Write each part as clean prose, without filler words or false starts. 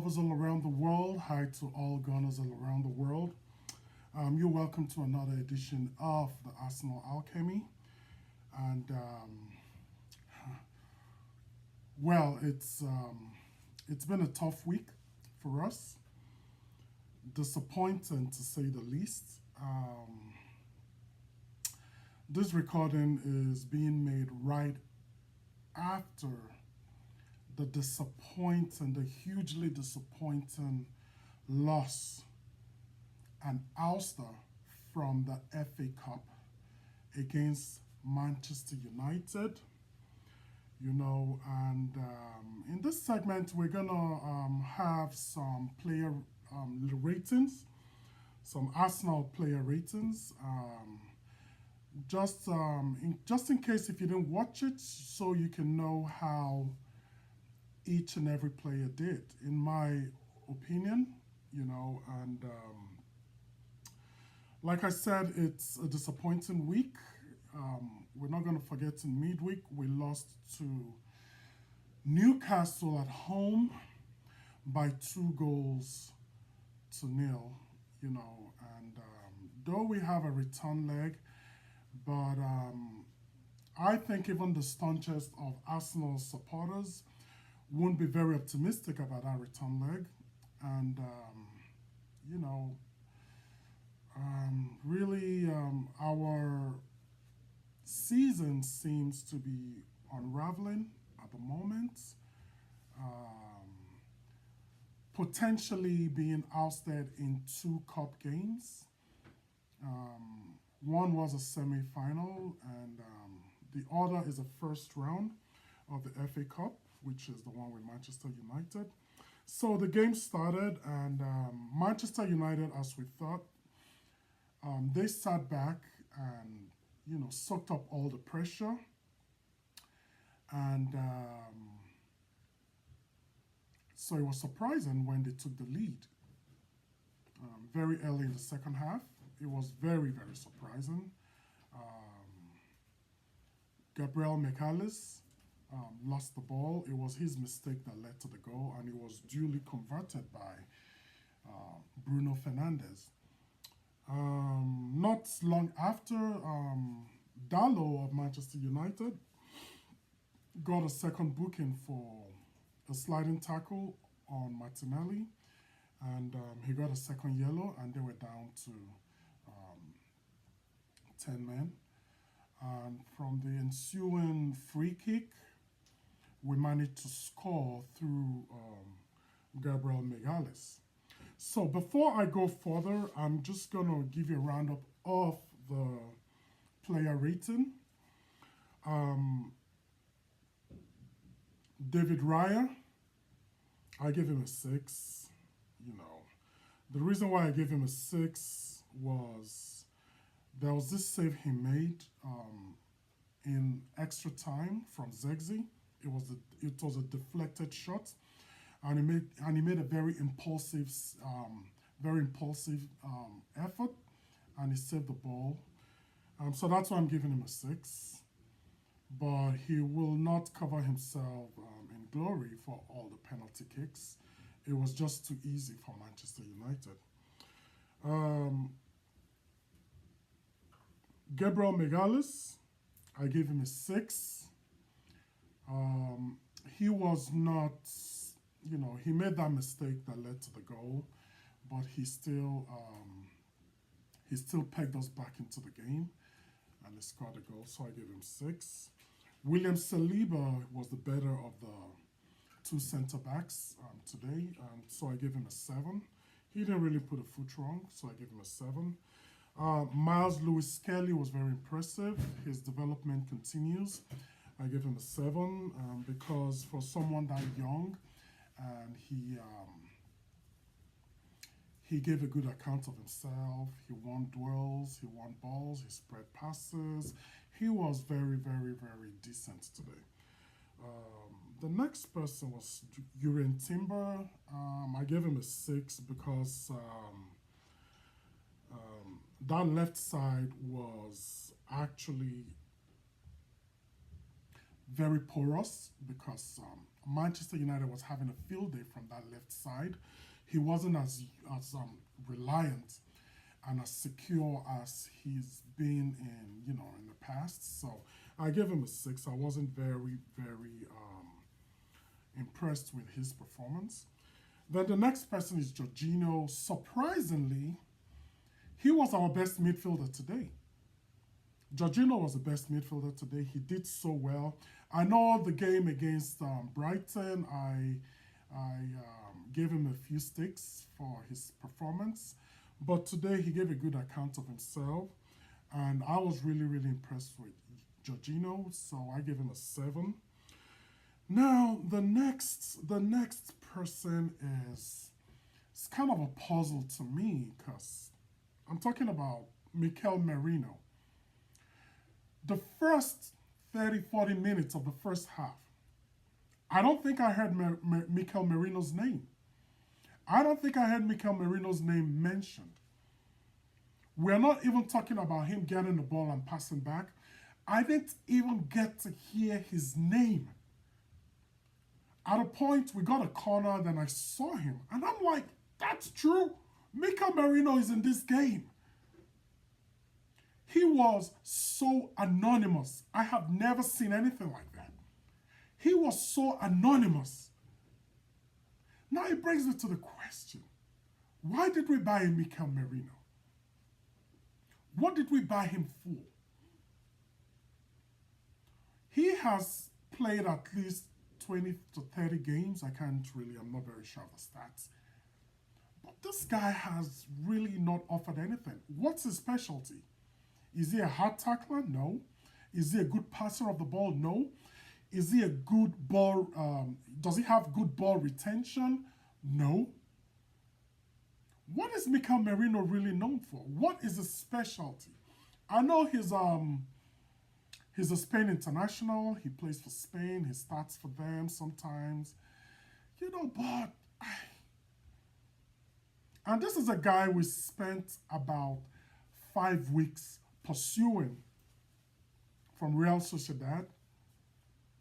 lovers all around the world. Hi to all Gunners all around the world. You're welcome to another edition of the Arsenal Alchemy. And well, it's been a tough week for us. Disappointing to say the least. This recording is being made right after the disappointing, the hugely disappointing loss and ouster from the FA Cup against Manchester United. And in this segment, we're gonna have some player ratings, some Arsenal player ratings. Just in case if you didn't watch it, so you can know how each and every player did, in my opinion, and like I said, it's a disappointing week. We're not going to forget in midweek, we lost to Newcastle at home by 2 goals to nil, and though we have a return leg, but I think even the staunchest of Arsenal supporters won't be very optimistic about our return leg. And, you know, really, our season seems to be unraveling at the moment. Um, Potentially being ousted in 2 cup games. One was a semi final, and the other is a first round of the FA Cup, which is the one with Manchester United. So the game started, and Manchester United, as we thought, they sat back and soaked up all the pressure, and so it was surprising when they took the lead very early in the second half. It was very, very surprising. Gabriel McAllis lost the ball. It was his mistake that led to the goal, and it was duly converted by Bruno Fernandes. Not long after, Dallo of Manchester United got a second booking for a sliding tackle on Martinelli, and he got a second yellow, and they were down to 10 men. And from the ensuing free kick, we managed to score through Gabriel Megales. So before I go further, I'm just going to give you a roundup of the player rating. David Raya, I gave him a 6. The reason why I gave him a 6 was there was this save he made in extra time from Zegzi. It was a deflected shot, and he made a very impulsive effort, and he saved the ball. So that's why I'm giving him a 6. But he will not cover himself in glory for all the penalty kicks. It was just too easy for Manchester United. Gabriel Megales, I gave him a 6. He was not, he made that mistake that led to the goal, but he still pegged us back into the game, and he scored a goal, so I gave him 6. William Saliba was the better of the 2 centre backs today, and so I gave him a 7. He didn't really put a foot wrong, so I gave him a 7. Miles Lewis Kelly was very impressive. His development continues. I gave him a 7 because for someone that young, and he gave a good account of himself. He won duels, he won balls, he spread passes. He was very, very, very decent today. The next person was Urian Timber. I gave him a 6 because that left side was actually very porous because Manchester United was having a field day from that left side. He wasn't as reliant and as secure as he's been in the past. So I gave him a 6. I wasn't very impressed with his performance. Then the next person is Jorginho. Surprisingly, he was our best midfielder today. Jorginho was the best midfielder today. He did so well. I know the game against Brighton, I gave him a few sticks for his performance, but today he gave a good account of himself, and I was really impressed with Jorginho, so I gave him a 7. Now the next person is it's kind of a puzzle to me because I'm talking about Mikel Merino. The first 30-40 minutes of the first half, I don't think I heard Mikel Merino's name. I don't think I heard Mikel Merino's name mentioned. We're not even talking about him getting the ball and passing back. I didn't even get to hear his name. At a point, we got a corner, then I saw him, and I'm like, that's true. Mikel Merino is in this game. He was so anonymous. I have never seen anything like that. He was so anonymous. Now it brings me to the question, why did we buy Mikel Merino? What did we buy him for? He has played at least 20 to 30 games. I'm not very sure of the stats. But this guy has really not offered anything. What's his specialty? Is he a hard tackler? No. Is he a good passer of the ball? No. Is he a good ball? Does he have good ball retention? No. What is Mikel Merino really known for? What is his specialty? I know he's a Spain international. He plays for Spain. He starts for them sometimes. But and this is a guy we spent about 5 weeks pursuing from Real Sociedad.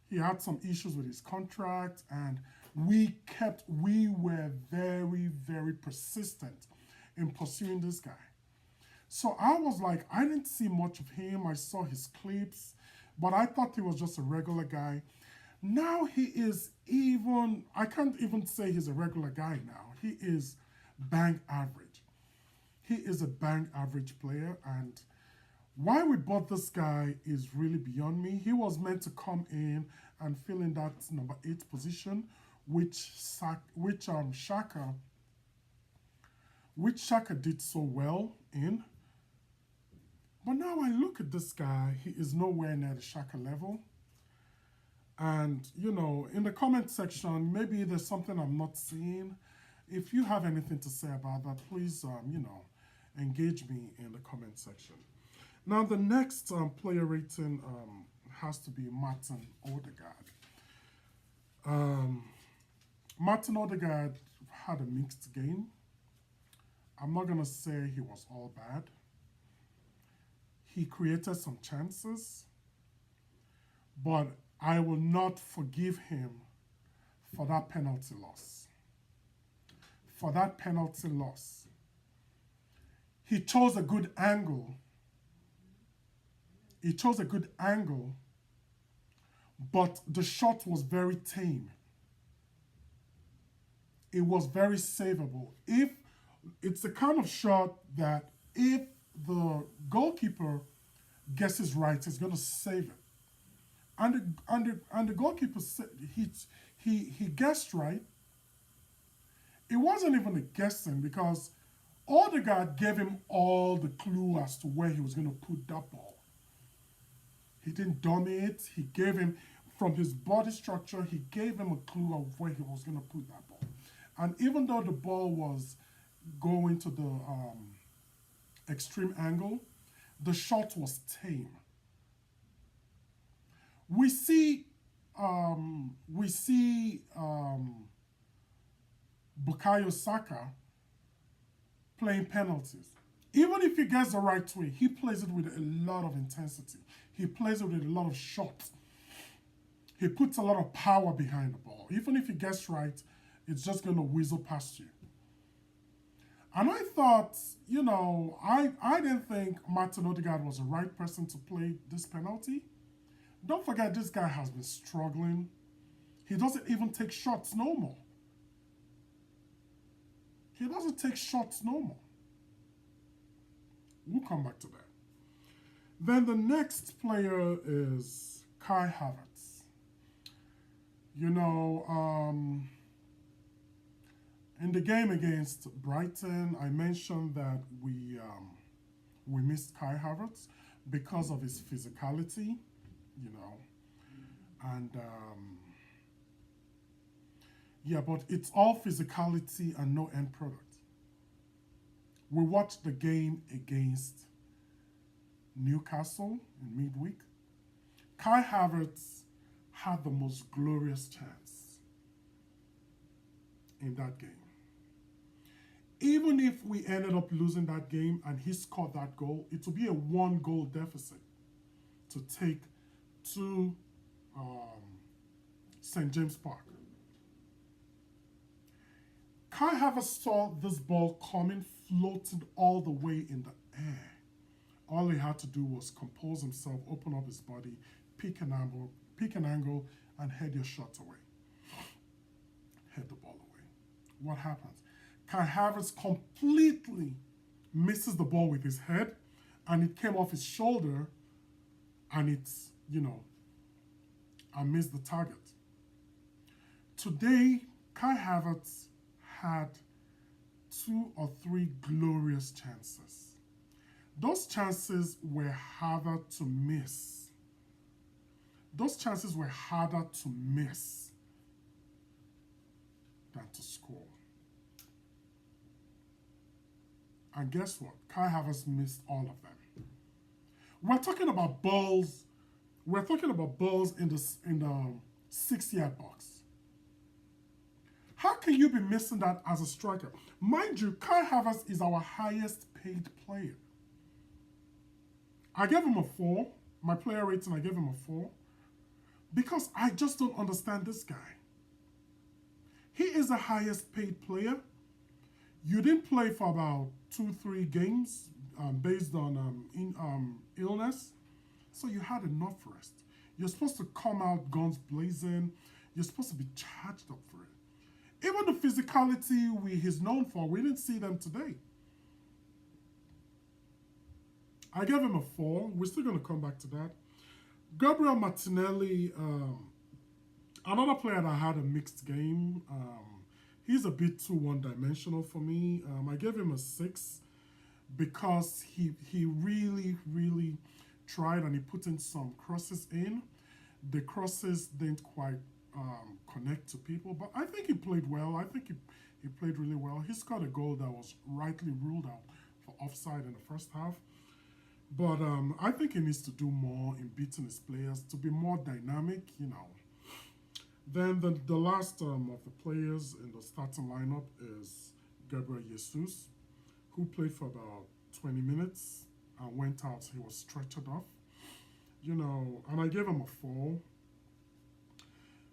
He had some issues with his contract, and we were very persistent in pursuing this guy. So I was like, I didn't see much of him. I saw his clips, but I thought he was just a regular guy. Now he is I can't even say he's a regular guy now. He is bang average. He is a bang average player, and why we bought this guy is really beyond me. He was meant to come in and fill in that number 8 position, which Shaka did so well in. But now I look at this guy, he is nowhere near the Shaka level. And, in the comment section, maybe there's something I'm not seeing. If you have anything to say about that, please, engage me in the comment section. Now, the next player rating has to be Martin Odegaard. Martin Odegaard had a mixed game. I'm not going to say he was all bad. He created some chances, but I will not forgive him for that penalty loss. For that penalty loss. He chose a good angle. But the shot was very tame. It was very savable. It's the kind of shot that if the goalkeeper guesses right, he's going to save it. And the goalkeeper he guessed right. It wasn't even a guessing because Odegaard gave him all the clue as to where he was going to put that ball. He didn't dummy it. He gave him, from his body structure, he gave him a clue of where he was going to put that ball. And even though the ball was going to the extreme angle, the shot was tame. We see Bukayo Saka playing penalties. Even if he gets the right way, he plays it with a lot of intensity. He plays it with a lot of shots. He puts a lot of power behind the ball. Even if he gets right, it's just going to whizzle past you. And I thought, I didn't think Martin Odegaard was the right person to play this penalty. Don't forget, this guy has been struggling. He doesn't even take shots no more. He doesn't take shots no more. We'll come back to that. Then the next player is Kai Havertz. In the game against Brighton, I mentioned that we missed Kai Havertz because of his physicality, and but it's all physicality and no end product. We watched the game against Newcastle in midweek. Kai Havertz had the most glorious chance in that game. Even if we ended up losing that game and he scored that goal, it would be a 1-goal deficit to take to St. James Park. Kai Havertz saw this ball coming, floating all the way in the air. All he had to do was compose himself, open up his body, pick an angle, and head your shot away. Head the ball away. What happens? Kai Havertz completely misses the ball with his head, and it came off his shoulder, and it's, I missed the target. Today, Kai Havertz had 2 or 3 glorious chances. Those chances were harder to miss. Those chances were harder to miss than to score. And guess what? Kai Havertz missed all of them. We're talking about balls. We're talking about balls in the 6-yard box. How can you be missing that as a striker? Mind you, Kai Havertz is our highest paid player. I gave him a 4. My player rating, I gave him a 4. Because I just don't understand this guy. He is the highest paid player. You didn't play for about 2-3 games based on illness. So you had enough rest. You're supposed to come out guns blazing. You're supposed to be charged up for it. Even the physicality he's known for, we didn't see them today. I gave him a 4. We're still going to come back to that. Gabriel Martinelli, another player that had a mixed game. He's a bit too one-dimensional for me. I gave him a 6 because he really, really tried and he put in some crosses in. The crosses didn't quite connect to people, but I think he played well. I think he played really well. He scored a goal that was rightly ruled out for offside in the first half. But I think he needs to do more in beating his players, to be more dynamic, Then the last of the players in the starting lineup is Gabriel Jesus, who played for about 20 minutes and went out. He was stretchered off, and I gave him a 4.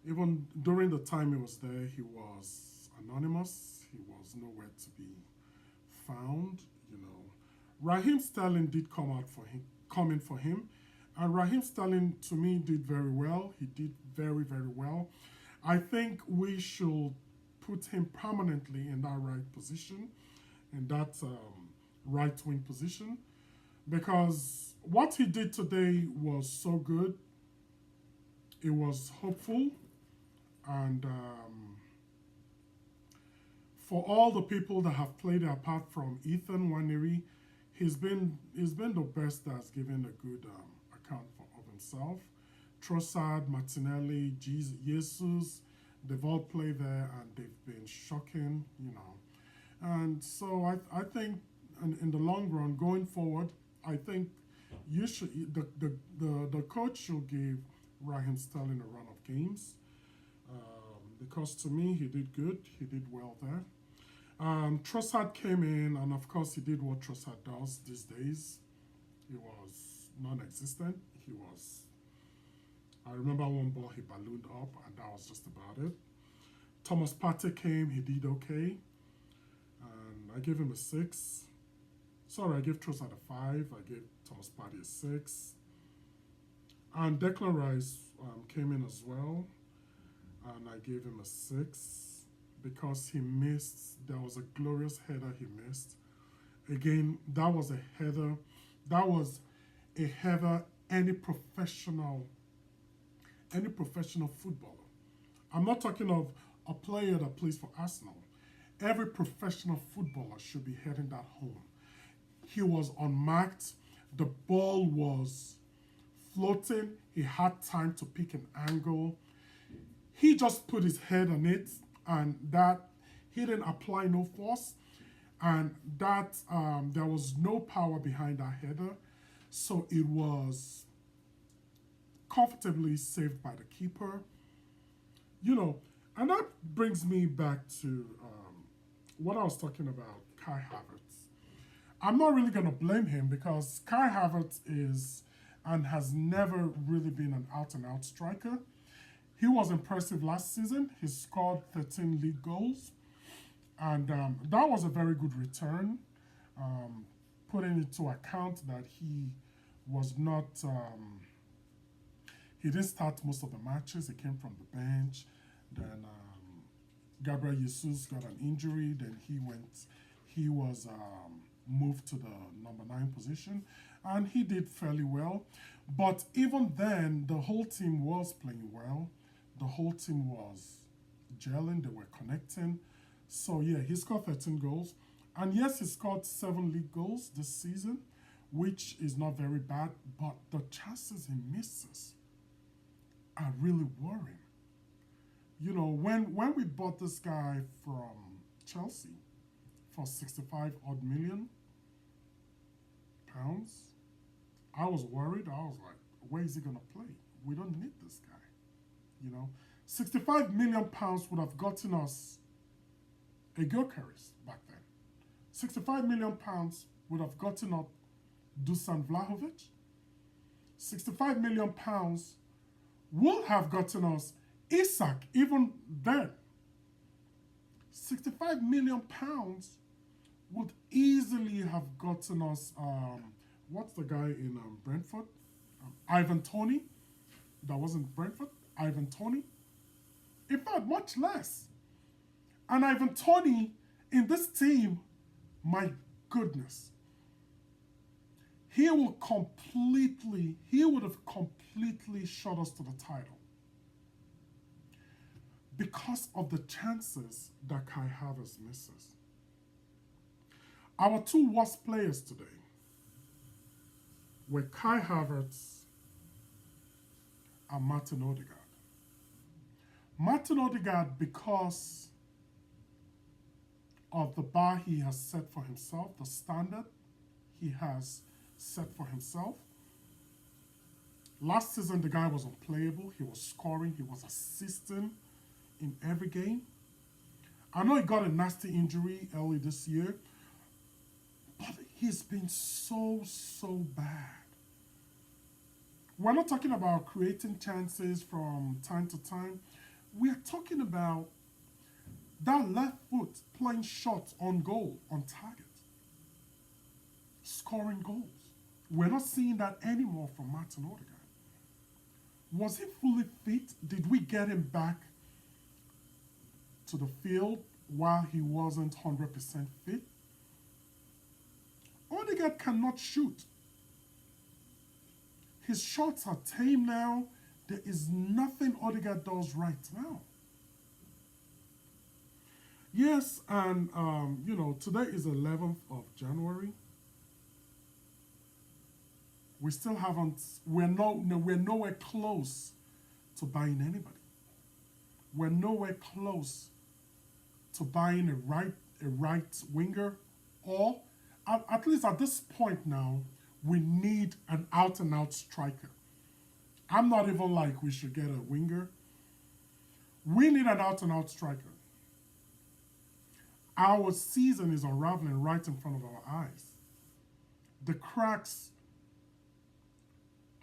Even during the time he was there, he was anonymous. He was nowhere to be found, Raheem Sterling did come in for him. And Raheem Sterling, to me, did very well. He did very, very well. I think we should put him permanently in that right position, in that right-wing position, because what he did today was so good. It was hopeful, and for all the people that have played apart from Ethan Nwaneri, he's been the best that's given a good account of himself. Trossard, Martinelli, Jesus, they've all played there and they've been shocking, And so I think in the long run, going forward, I think you should the coach should give Raheem Sterling a run of games, because to me he did good. He did well there. Trossard came in, and of course he did what Trossard does these days. He was non-existent. He was I remember one ball he ballooned up, and that was just about it. Thomas Partey came, he did okay, and I gave him a 6. Sorry, I gave Trossard a 5. I gave Thomas Partey a 6. And Declan Rice came in as well, and I gave him a 6 because he missed. There was a glorious header he missed. Again, that was a header. That was a header any professional footballer. I'm not talking of a player that plays for Arsenal. Every professional footballer should be heading that home. He was unmarked. The ball was floating. He had time to pick an angle. He just put his head on it, and that he didn't apply no force, and that there was no power behind that header, so it was comfortably saved by the keeper. You know, and that brings me back to what I was talking about, Kai Havertz. I'm not really going to blame him because Kai Havertz is and has never really been an out-and-out striker. He was impressive last season. He scored 13 league goals, and that was a very good return, putting into account that he was not, he didn't start most of the matches. He came from the bench. Then Gabriel Jesus got an injury. Then he was moved to the number 9 position, and he did fairly well. But even then, the whole team was playing well. The whole team was gelling. They were connecting. So yeah, he scored 13 goals. And yes, he scored 7 league goals this season, which is not very bad. But the chances he misses are really worrying. You know, when we bought this guy from Chelsea for 65 odd million pounds, I was worried. I was like, where is he going to play? We don't need this guy. You know, 65 million pounds would have gotten us a Gyökeres back then. 65 million pounds would have gotten up Dusan Vlahovic. 65 million pounds would have gotten us Isak even then. 65 million pounds would easily have gotten us, what's the guy in Brentford? Ivan Toney. That wasn't Brentford. Ivan Toney. In fact, much less. And Ivan Toney in this team, my goodness, he would have completely shot us to the title because of the chances that Kai Havertz misses. Our 2 worst players today were Kai Havertz and Martin Odegaard. Martin Odegaard, because of the bar he has set for himself, the standard he has set for himself. Last season, the guy was unplayable. He was scoring. He was assisting in every game. I know he got a nasty injury early this year, but he's been so bad. We're not talking about creating chances from time to time. We're talking about that left foot playing shots on goal, on target, scoring goals. We're not seeing that anymore from Martin Odegaard. Was he fully fit? Did we get him back to the field while he wasn't 100% fit? Odegaard cannot shoot. His shots are tame now. There is nothing Odegaard does right now. Yes, and you know, today is 11th of January. We still haven't, we're nowhere close to buying anybody. We're nowhere close to buying a right winger, or at least at this point now, we need an out-and-out striker. I'm not even like we should get a winger. We need an out-and-out striker. Our season is unraveling right in front of our eyes. The cracks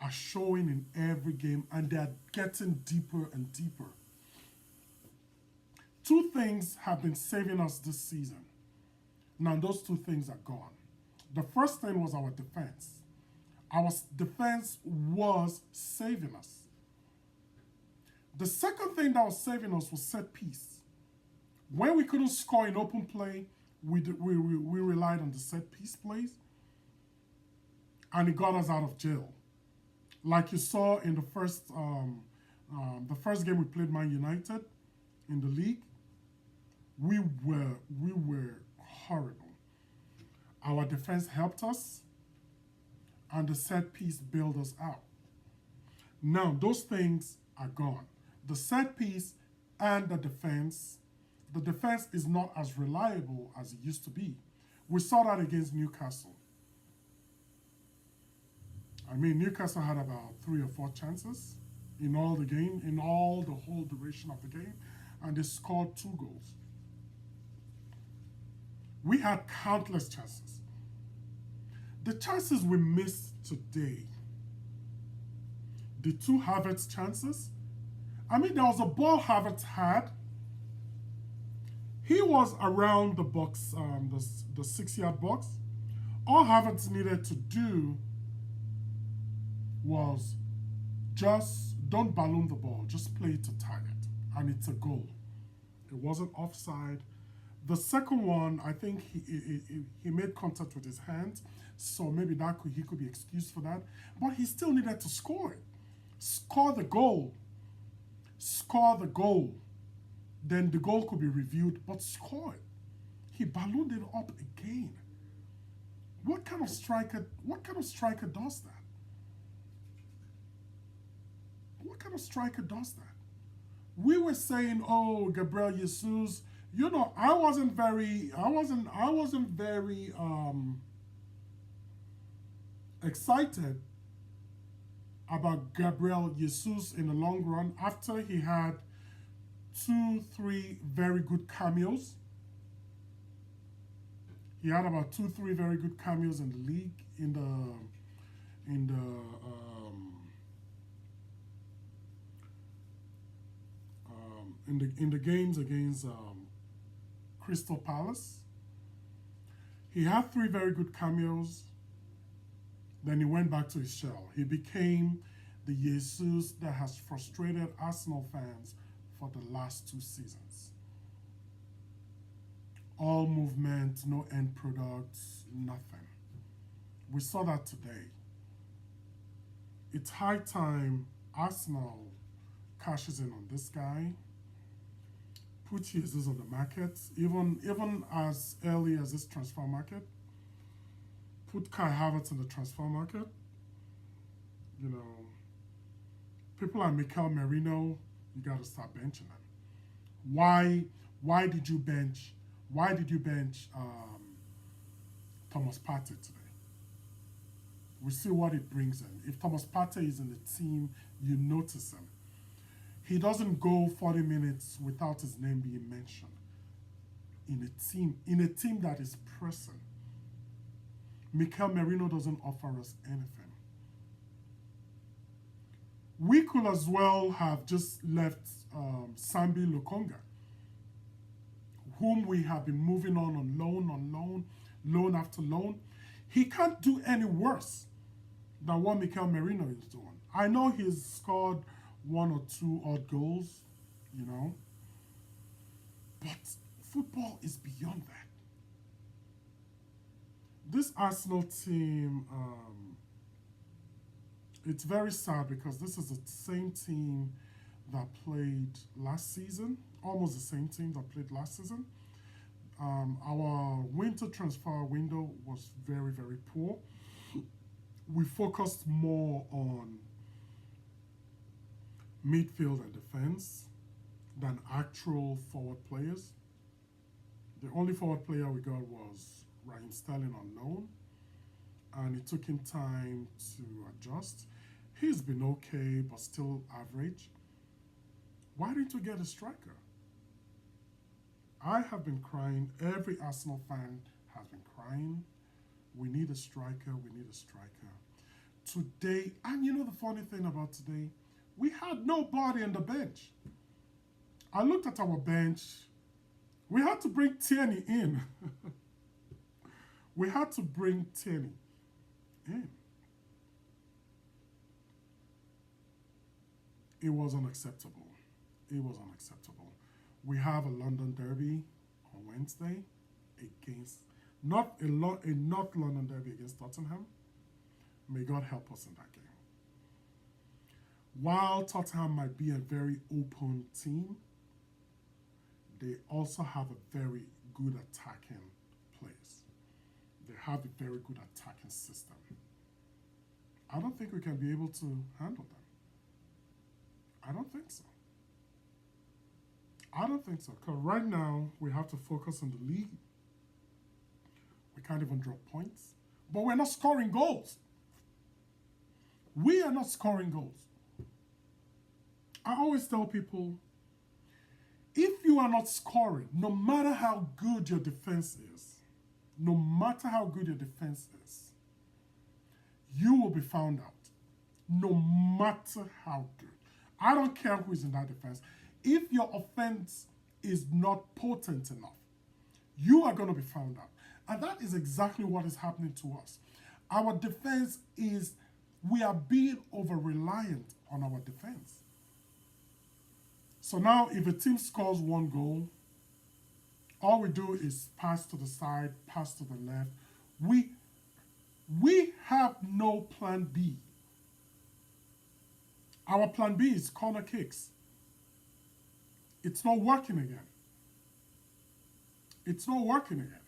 are showing in every game, and they're getting deeper and deeper. Two things have been saving us this season. Now, those two things are gone. The first thing was our defense. Our defense was saving us. The second thing that was saving us was set piece. When we couldn't score in open play, we relied on the set piece plays, and it got us out of jail. Like you saw in the first game we played Man United in the league, we were horrible. Our defense helped us, and the set piece bailed us out. Now those things are gone. The set piece and the defense is not as reliable as it used to be. We saw that against Newcastle. I mean, Newcastle had about 3 or 4 chances in all the game, in all the whole duration of the game, and they scored 2 goals. We had countless chances. The chances we missed today, the 2 Havertz chances, I mean, there was a ball Havertz had. He was around the box, the 6-yard box. All Havertz needed to do was just don't balloon the ball, just play it to target, and it's a goal. It wasn't offside. The second one, I think he made contact with his hand, so maybe he could be excused for that. But he still needed to score it. Score the goal. Score the goal. Then the goal could be reviewed, but score it. He ballooned it up again. What kind of striker does that? What kind of striker does that? We were saying, oh, Gabriel Jesus, you know, I wasn't very excited about Gabriel Jesus in the long run after he had 2-3 very good cameos. He had about 2-3 very good cameos in the league, in the games against Crystal Palace. He had 3 very good cameos. Then he went back to his shell. He became the Jesus that has frustrated Arsenal fans for the last 2 seasons. All movement, no end products, nothing. We saw that today. It's high time Arsenal cashes in on this guy. Put Jesus on the market, even as early as this transfer market. Put Kai Havertz in the transfer market. You know, people like Mikel Merino, you got to start benching them. Why did you bench Thomas Partey today? We see what it brings in. If Thomas Partey is in the team, you notice him. He doesn't go 40 minutes without his name being mentioned. In a team that is pressing. Mikel Merino doesn't offer us anything. We could as well have just left Sambi Lokonga, whom we have been moving on loan after loan. He can't do any worse than what Mikel Merino is doing. I know he's scored 1 or 2 odd goals, you know, but football is beyond that. This Arsenal team, it's very sad because this is the same team that played last season, almost the same team that played last season. Our winter transfer window was very, very poor. We focused more on midfield and defense than actual forward players. The only forward player we got was Raheem Sterling on loan, and it took him time to adjust. He's been okay, but still average. Why didn't we get a striker? I have been crying. Every Arsenal fan has been crying. We need a striker. We need a striker. Today, and you know the funny thing about today, we had nobody on the bench. I looked at our bench. We had to bring Tierney in. We had to bring Tierney in. It was unacceptable. It was unacceptable. We have a London derby on Wednesday against a North London derby against Tottenham. May God help us in that game. While Tottenham might be a very open team, they also have a very good attacking players. They have a very good attacking system. I don't think we can be able to handle them. I don't think so. I don't think so. Because right now, we have to focus on the league. We can't even drop points. But we're not scoring goals. We are not scoring goals. I always tell people, if you are not scoring, no matter how good your defense is, no matter how good your defense is, you will be found out. No matter how good. I don't care who is in that defense. If your offense is not potent enough, you are going to be found out. And that is exactly what is happening to us. Our defense we are being over-reliant on our defense. So now if a team scores one goal, all we do is pass to the side, pass to the left. We have no plan B. Our plan B is corner kicks. It's not working again. It's not working again.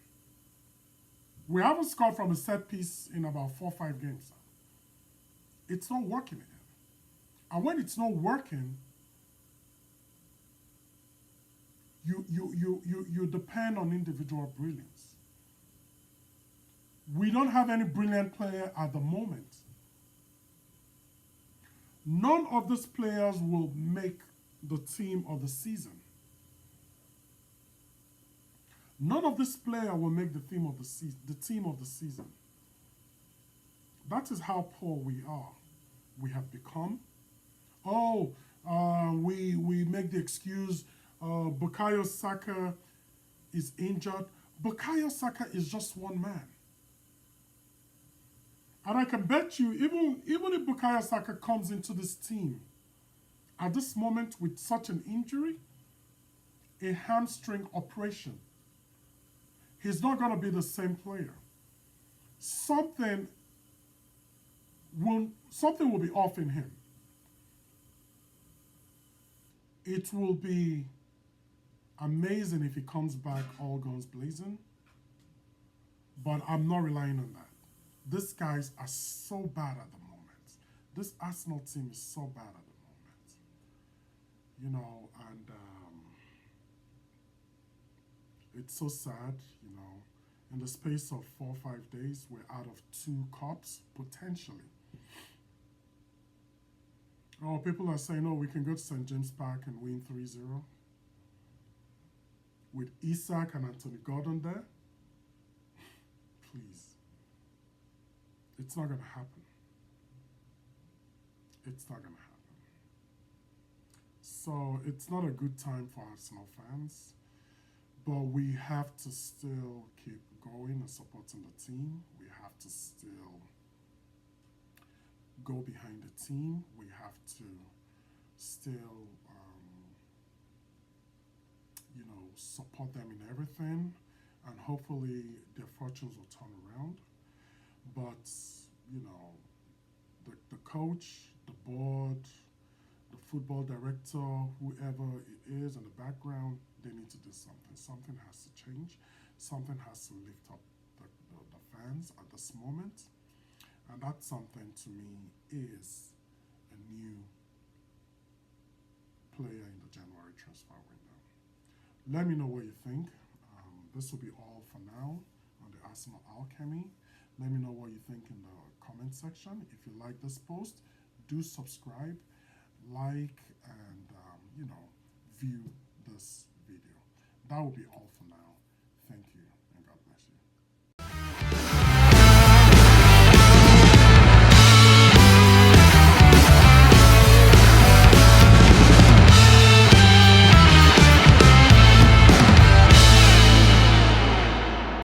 We haven't scored from a set piece in about 4 or 5 games. It's not working again. And when it's not working, you depend on individual brilliance. We don't have any brilliant player at the moment. None of these players will make the team of the season. None of this player will make the team of the season. That is how poor we are. We have become. We make the excuse, Bukayo Saka is injured. Bukayo Saka is just one man. And I can bet you, even if Bukayo Saka comes into this team at this moment with such an injury, a hamstring operation, he's not going to be the same player. Something will be off in him. It will be amazing if he comes back all guns blazing, but I'm not relying on that. These guys are so bad at the moment. This Arsenal team is so bad at the moment. And it's so sad, in the space of 4 or 5 days, we're out of 2 cups, potentially. Oh, people are saying, we can go to St. James Park and win 3-0. With Isak and Anthony Gordon there? Please. It's not going to happen. It's not going to happen. So it's not a good time for Arsenal fans, but we have to still keep going and supporting the team. We have to still go behind the team. We have to still, support them in everything, and hopefully their fortunes will turn around. But, the coach, the board, the football director, whoever it is in the background, they need to do something. Something has to change. Something has to lift up the fans at this moment. And that something to me is a new player in the January transfer window. Let me know what you think. This will be all for now on the Arsenal Alchemy. Let me know what you think in the comment section. If you like this post, do subscribe, like, and view this video. That will be all